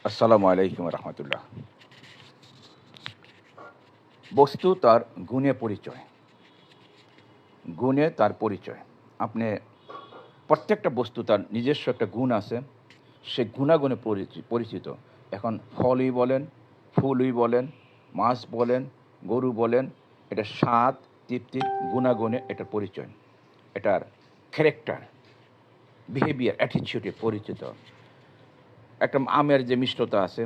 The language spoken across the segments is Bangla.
আসসালামু আলাইকুম রহমতুল্লাহ। বস্তু তার গুণে পরিচয়, গুণে তার পরিচয়। আপনি প্রত্যেকটা বস্তু তার নিজস্ব একটা গুণ আছে, সে গুণাগুণে পরিচিত। এখন ফলই বলেন, ফুলই বলেন, মাছ বলেন, গরু বলেন, এটা স্বাদ, তৃপ্তি, গুণাগুণে এটার পরিচয়, এটার ক্যারেক্টার, বিহেভিয়ার, অ্যাটিচিউডে পরিচিত। একটা আমের যে মিষ্টতা আছে,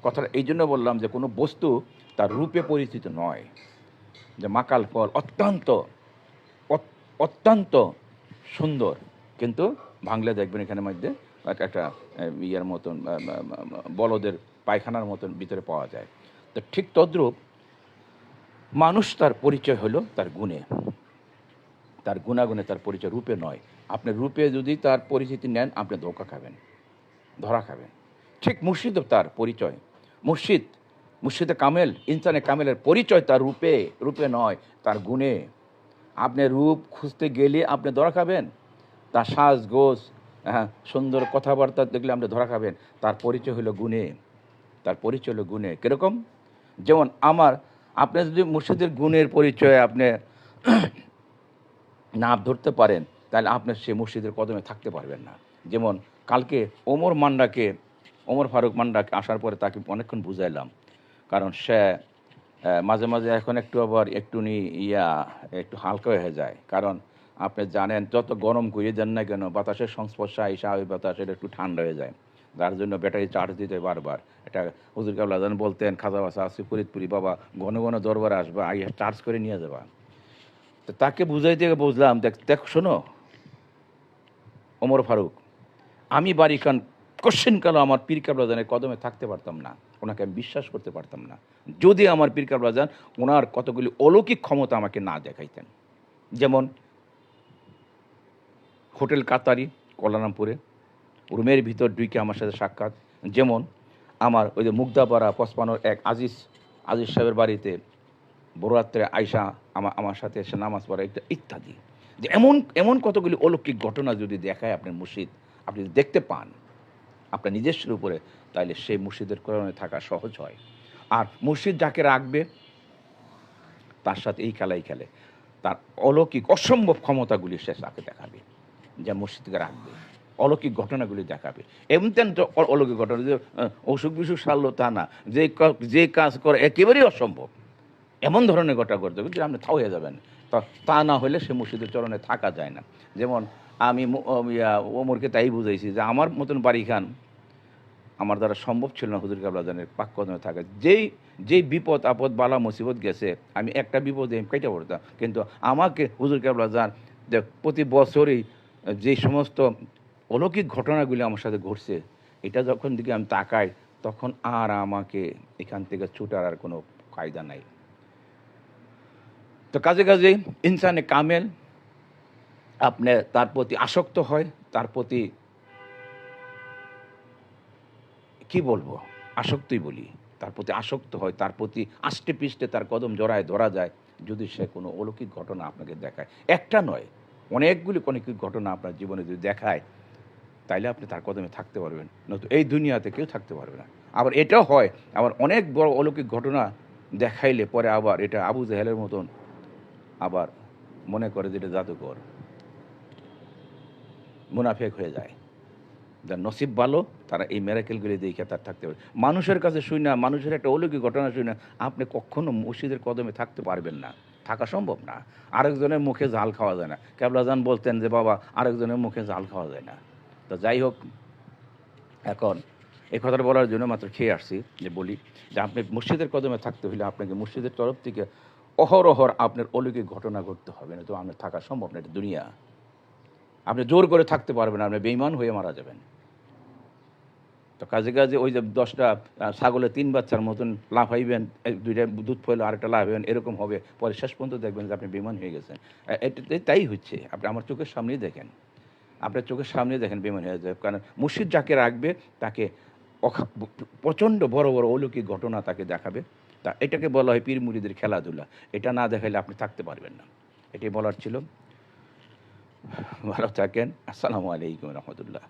কথাটা এই জন্য বললাম যে কোনো বস্তু তার রূপে পরিচিত নয়। যে মাকাল ফল অত্যন্ত সুন্দর, কিন্তু ভাঙলে দেখবেন এখানে মধ্যে একটা ইয়ার মতন, বলদের পায়খানার মতন ভিতরে পাওয়া যায়। তো ঠিক তদ্রূপ মানুষ তার পরিচয় হলো তার গুণে, তার গুণাগুণে তার পরিচয়, রূপে নয়। আপনি রূপে যদি তার পরিচিতি নেন, আপনি ধোঁকা খাবেন, ধরা খাবেন। ঠিক মুর্শিদও তার পরিচয়, মুর্শিদে কামেল, ইনসানে কামেলের পরিচয় তার রূপে নয়, তার গুণে। আপনি রূপ খুঁজতে গেলে আপনি ধরা খাবেন, তার সাজগোজ, হ্যাঁ, সুন্দর কথাবার্তা দেখলে আপনি ধরা খাবেন। তার পরিচয় হলো গুণে, তার পরিচয় হলো গুণে। কীরকম? যেমন আপনি যদি মুর্শিদের গুণের পরিচয় আপনি না ধরতে পারেন, তাহলে আপনি সে মুর্শিদের কদমে থাকতে পারবেন না। যেমন কালকে ওমর ফারুক মান্ডাকে আসার পরে তাকে অনেকক্ষণ বুঝাইলাম, কারণ সে মাঝে মাঝে এখন একটু হালকা হয়ে যায়। কারণ আপনি জানেন, যত গরম করিয়ে দেন না কেন, বাতাসের সংস্পর্শে আইসা ওই বাতাস এটা একটু ঠান্ডা হয়ে যায়, যার জন্য ব্যাটারি চার্জ দিতে বারবার। এটা হুজুর কাবলা জান বলতেন, খাজা বাসা আসি ফরিদপুরি বাবা, ঘন ঘন দরবারে আসবা, আইয়া চার্জ করে নিয়ে যাবা। তো তাকে বুঝাইতে বুঝলাম, দেখ শোনো ওমর ফারুক, আমি বাড়ি খান কোশ্চেনকালও আমার পীর কাবলা জানের কদমে থাকতে পারতাম না, ওনাকে আমি বিশ্বাস করতে পারতাম না, যদি আমার পীর কাবলা জান ওনার কতগুলি অলৌকিক ক্ষমতা আমাকে না দেখাইতেন। যেমন হোটেল কাতারি কলারামপুরে, রুমের ভিতর ঢুকে আমার সাথে সাক্ষাৎ। যেমন আমার ওই যে মুগ্ধাপাড়া পসপানোর এক আজিজ সাহেবের বাড়িতে বড়রাত্রে আয়সা আমার সাথে এসে নামাজ পড়া, ইত্যাদি। যে এমন কতগুলি অলৌকিক ঘটনা যদি দেখায় আপনার মুর্শিদ, আপনি যদি দেখতে পান আপনার নিজস্বের উপরে, তাহলে সেই মুর্শিদের কোরআনে থাকা সহজ হয়। আর মুর্শিদ যাকে রাখবে তার সাথে এই খেলাই খেলে, তার অলৌকিক অসম্ভব ক্ষমতাগুলি সে তাকে দেখাবে, যা মুর্শিদকে রাখবে, অলৌকিক ঘটনাগুলি দেখাবে। এমন তো অলৌকিক ঘটনা যে অসুখ বিসুখ সারলো তা না, যে কাজ করে একেবারেই অসম্ভব, এমন ধরনের ঘটনা করতে হবে যে আপনি থাও হয়ে যাবেন। তা না হলে সে মুর্শিদের চরণে থাকা যায় না। যেমন আমি ওমরকে তাই বুঝাইছি যে আমার মতন বাড়ি খান আমার দ্বারা সম্ভব ছিল না হুজুর কাবলা জানের পাক কদমে থাকা। যেই বিপদ আপদ বালা মুসিবত গেছে, আমি একটা বিপদে আমি কেটে পড়তাম, কিন্তু আমাকে হুজুর কাবলা জান যে প্রতি বছরই যে সমস্ত অলৌকিক ঘটনাগুলি আমার সাথে ঘটছে, এটা যখন দিকে আমি তাকাই, তখন আর আমাকে এখান থেকে ছুটার আর কোনো কায়দা নাই। তো কাজে ইনসানে কামেল আপনি তার প্রতি আসক্ত হয়, তার প্রতি কি বলবো, আসক্তই বলি, তার প্রতি আসক্ত হয়, তার প্রতি আষ্টে পিষ্টে তার কদম জড়ায় ধরা যায়, যদি সে কোনো অলৌকিক ঘটনা আপনাকে দেখায়। একটা নয়, অনেকগুলি অলৌকিক ঘটনা আপনার জীবনে যদি দেখায়, তাইলে আপনি তার কদমে থাকতে পারবেন, নয়তো এই দুনিয়াতে কেউ থাকতে পারবে না। আবার এটাও হয়, আবার অনেক বড় অলৌকিক ঘটনা দেখাইলে পরে আবার এটা আবু জাহেলের মতন আবার মনে করে যে এটা জাদুকর, মুনাফেক হয়ে যায়। যার নসিব ভালো তারা এই মেরাকেলগুলি দেখে তার থাকতে পারে। মানুষের কাছে শুই না, মানুষের একটা অলৌকিক ঘটনা শুই না, আপনি কখনো মসজিদের কদমে থাকতে পারবেন না, থাকা সম্ভব না। আরেকজনের মুখে জাল খাওয়া যায় না। কেবলাজান বলতেন যে বাবা, আরেকজনের মুখে জাল খাওয়া যায় না। তো যাই হোক, এখন এই কথাটা বলার জন্য মাত্র খেয়ে আসছি, যে বলি যে আপনি মসজিদের কদমে থাকতে হলে আপনাকে মসজিদের তরফ থেকে অহরহর আপনার অলৌকিক ঘটনা ঘটতে হবে, না তো আপনার থাকা সম্ভব না। এটা দুনিয়া, আপনি জোর করে থাকতে পারবেন, আপনি বেঈমান হয়ে মারা যাবেন। তো কাজে ওই যে 10টা ছাগলের 3 বাচ্চার মতন লাফাইবেন, 2টা দুধ ফেলে আরেকটা লাফাইবেন, এরকম হবে, পরে শেষ পর্যন্ত দেখবেন যে আপনি বেঈমান হয়ে গেছেন। এটাতে তাই হচ্ছে, আপনি আমার চোখের সামনেই দেখেন, আপনার চোখের সামনেই দেখেন বেঈমান হয়ে যায়। কারণ মুর্শিদ যাকে রাখবে তাকে প্রচণ্ড বড় বড় অলৌকিক ঘটনা তাকে দেখাবে। তা এটাকে বলা হয় পীর মুরিদের খেলাধুলা। এটা না দেখাইলে আপনি থাকতে পারবেন না। এটাই বলার ছিল। ভালো থাকেন। আসসালামু আলাইকুম রহমতুল্লাহ।